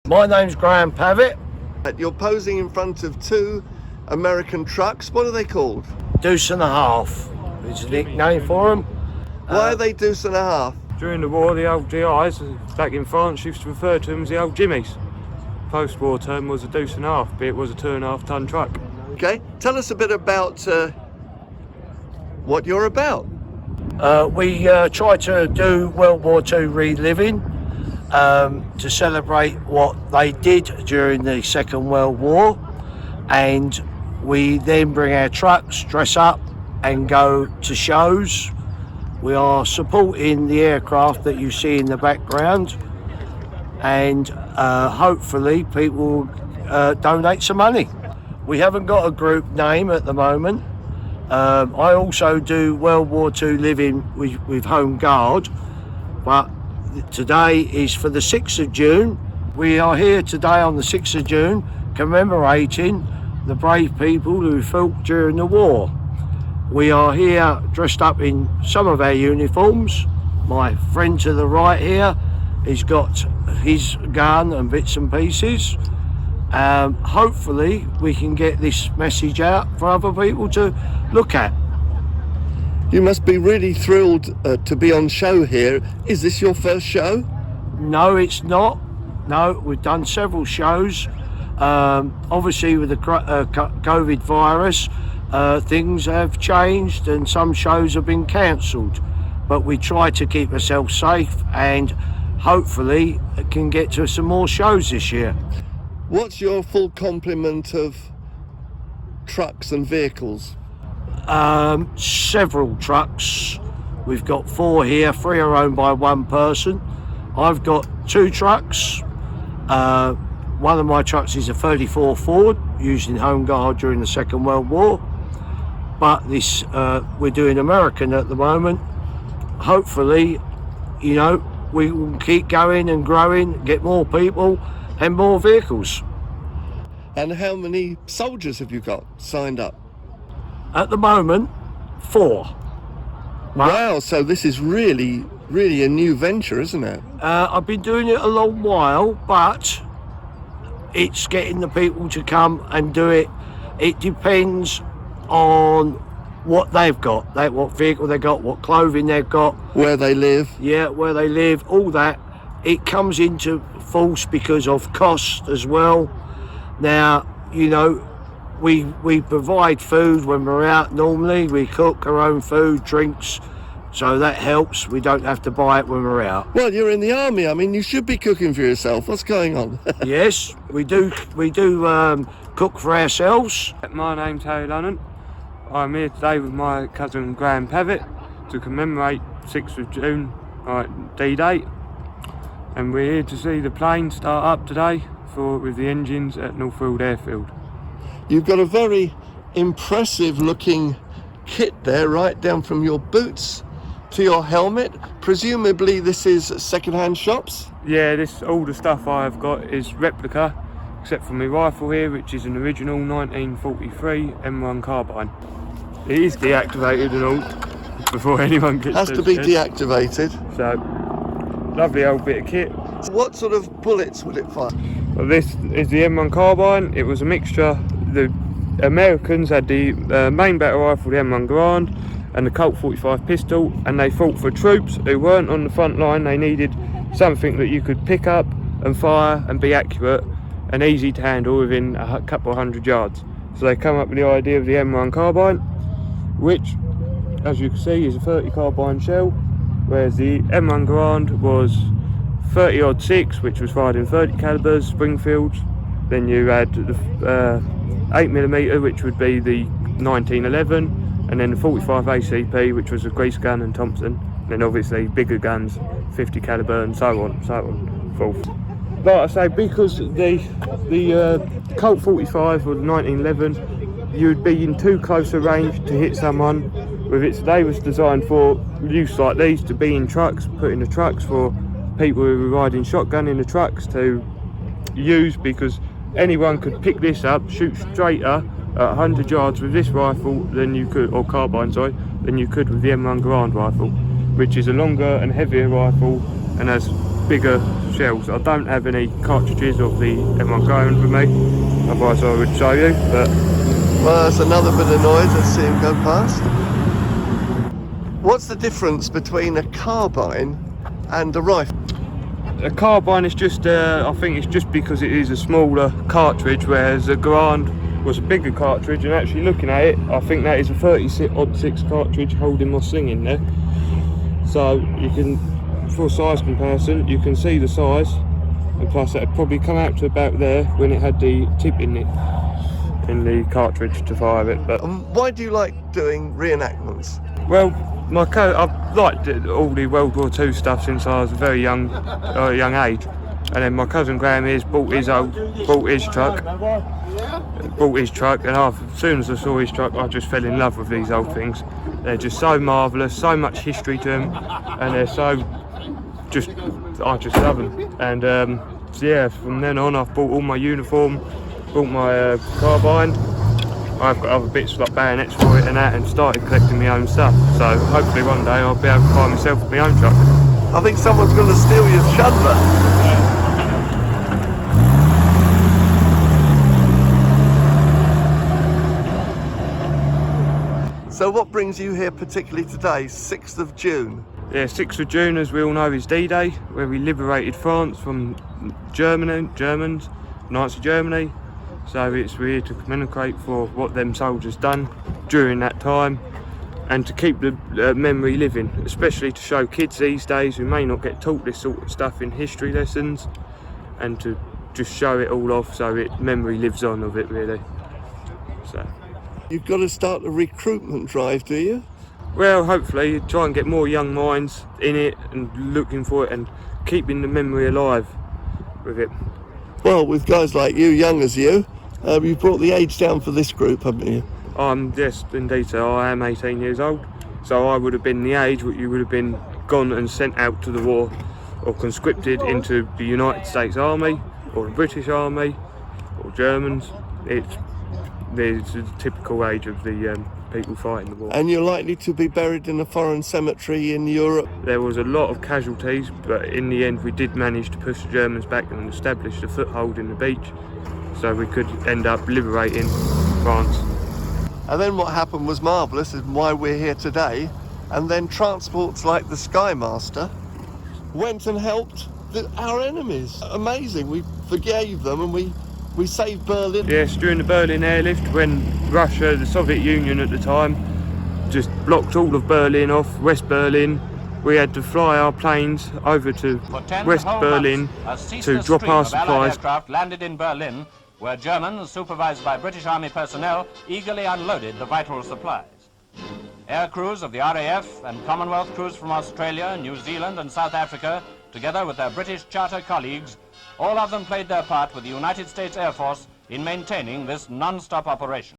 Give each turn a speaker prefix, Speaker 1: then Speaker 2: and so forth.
Speaker 1: My name's Graham Pavitt.
Speaker 2: You're posing in front of two American trucks. What are they called?
Speaker 1: Deuce and a half is a nickname for them.
Speaker 2: Why are they deuce and a half?
Speaker 3: During the war, the old GIs back in France used to refer to them as the old Jimmies. Post-war term was a deuce and a half, but it was a 2.5 ton truck.
Speaker 2: Okay, tell us a bit about what you're about.
Speaker 1: We try to do World War II reliving to celebrate what they did during the Second World War, and we then bring our trucks, dress up and go to shows. We are supporting the aircraft that you see in the background, and hopefully people donate some money. We haven't got a group name at the moment. I also do World War II living with Home Guard, but today is for the 6th of June. We are here today on the 6th of June commemorating the brave people who fought during the war. We are here dressed up in some of our uniforms. My friend to the right here, he's got his gun and bits and pieces. Hopefully we can get this message out for other people to look at.
Speaker 2: You must be really thrilled to be on show here. Is this your first show?
Speaker 1: No, it's not. No, we've done several shows. Obviously with the COVID virus, things have changed and some shows have been cancelled. But we try to keep ourselves safe and hopefully can get to some more shows this year.
Speaker 2: What's your full complement of trucks and vehicles?
Speaker 1: Several trucks. We've got 4 here, 3 are owned by one person. I've got 2 trucks. One of my trucks is a 34 Ford used in Home Guard during the Second World War, but this we're doing American at the moment. Hopefully, you know, we will keep going and growing, get more people and more vehicles.
Speaker 2: And how many soldiers have you got signed up?
Speaker 1: At the moment, 4.
Speaker 2: Wow, so this is really a new venture, isn't it?
Speaker 1: I've been doing it a long while, but it's getting the people to come and do it. It depends on what they've got, what vehicle they got, what clothing they've got,
Speaker 2: where they live.
Speaker 1: Yeah, where they live, all that. It comes into force because of cost as well. Now, you know, we provide food when we're out normally. We cook our own food, drinks, so that helps. We don't have to buy it when we're out.
Speaker 2: Well, you're in the army. I mean, you should be cooking for yourself. What's going on?
Speaker 1: Yes, we do cook for ourselves.
Speaker 3: My name's Harry Lunnan. I'm here today with my cousin Graham Pavitt to commemorate 6th of June, D-Day. And we're here to see the plane start up today with the engines at Weald Airfield.
Speaker 2: You've got a very impressive looking kit there, right down from your boots to your helmet. Presumably this is second-hand shops?
Speaker 3: Yeah, all the stuff I've got is replica, except for my rifle here, which is an original 1943 M1 carbine. It is deactivated and all before anyone gets
Speaker 2: Has to be deactivated.
Speaker 3: So, lovely old bit of kit.
Speaker 2: What sort of bullets would it fire?
Speaker 3: Well, this is the M1 carbine. It was a mixture. The Americans had the main battle rifle, the M1 Garand, and the Colt 45 pistol, and they fought for troops who weren't on the front line. They needed something that you could pick up and fire and be accurate and easy to handle within a couple of 100 yards. So they come up with the idea of the M1 carbine, which, as you can see, is a 30 carbine shell, whereas the M1 Garand was 30-06, which was fired in 30 calibers, Springfields. Then you had the 8mm, which would be the 1911, and then the 45 ACP, which was a grease gun and Thompson. And then obviously bigger guns, 50 caliber, and so on, forth. Like I say, because the Colt 45 or the 1911, you'd be in too close a range to hit someone with it. They was designed for use like these, to be in trucks, put in the trucks for people who were riding shotgun in the trucks to use, because anyone could pick this up, shoot straighter at 100 yards with this rifle than you could, or carbine, sorry, than you could with the M1 Garand rifle, which is a longer and heavier rifle and has bigger shells. I don't have any cartridges of the M1 going with me, otherwise I would show you, but...
Speaker 2: Well, that's another bit of noise. Let's see him go past. What's the difference between a carbine and a rifle?
Speaker 3: A carbine is just, I think it's just because it is a smaller cartridge, whereas a Garand was a bigger cartridge, and actually looking at it, I think that is a 30-06 cartridge holding my Sing in there. So you can, for size comparison, you can see the size, and plus that would probably come out to about there when it had the tip in it, in the cartridge to fire it. But
Speaker 2: Why do you like doing reenactments?
Speaker 3: well, I've liked all the World War II stuff since I was a very young age, and then my cousin Graham here's bought his truck, and as soon as I saw his truck, I just fell in love with these old things. They're just so marvellous, so much history to them, and they're so I just love them. And so yeah, from then on, I've bought all my uniform, bought my carbine. I've got other bits like bayonets for it and that, and started collecting my own stuff. So hopefully one day I'll be able to buy myself my own truck.
Speaker 2: I think someone's going to steal your Shudder. So what brings you here particularly today, 6th of June?
Speaker 3: Yeah, 6th of June, as we all know, is D-Day, where we liberated France from Germans, Nazi Germany. So we're here to commemorate for what them soldiers done during that time, and to keep the memory living, especially to show kids these days who may not get taught this sort of stuff in history lessons, and to just show it all off so memory lives on of it, really. So
Speaker 2: You've got to start a recruitment drive, do you?
Speaker 3: well, hopefully try and get more young minds in it and looking for it and keeping the memory alive with it.
Speaker 2: Well, with guys like you, young as you, you've brought the age down for this group, haven't you?
Speaker 3: Yes, indeed, so I am 18 years old, so I would have been the age what you would have been gone and sent out to the war, or conscripted into the United States Army, or the British Army, or Germans. There's the typical age of the people fighting the war.
Speaker 2: And you're likely to be buried in a foreign cemetery in Europe.
Speaker 3: There was a lot of casualties, but in the end we did manage to push the Germans back and establish a foothold in the beach, so we could end up liberating France.
Speaker 2: And then what happened was marvellous, and why we're here today. And then transports like the Skymaster went and helped our enemies. Amazing. We forgave them and we saved Berlin.
Speaker 3: Yes, during the Berlin airlift, when Russia, the Soviet Union at the time, just blocked all of Berlin off, West Berlin, we had to fly our planes over to West Berlin to drop our supplies.
Speaker 4: Aircraft landed in Berlin, where Germans, supervised by British Army personnel, eagerly unloaded the vital supplies. Air crews of the RAF and Commonwealth crews from Australia, New Zealand and South Africa, together with their British charter colleagues, all of them played their part with the United States Air Force in maintaining this non-stop operation.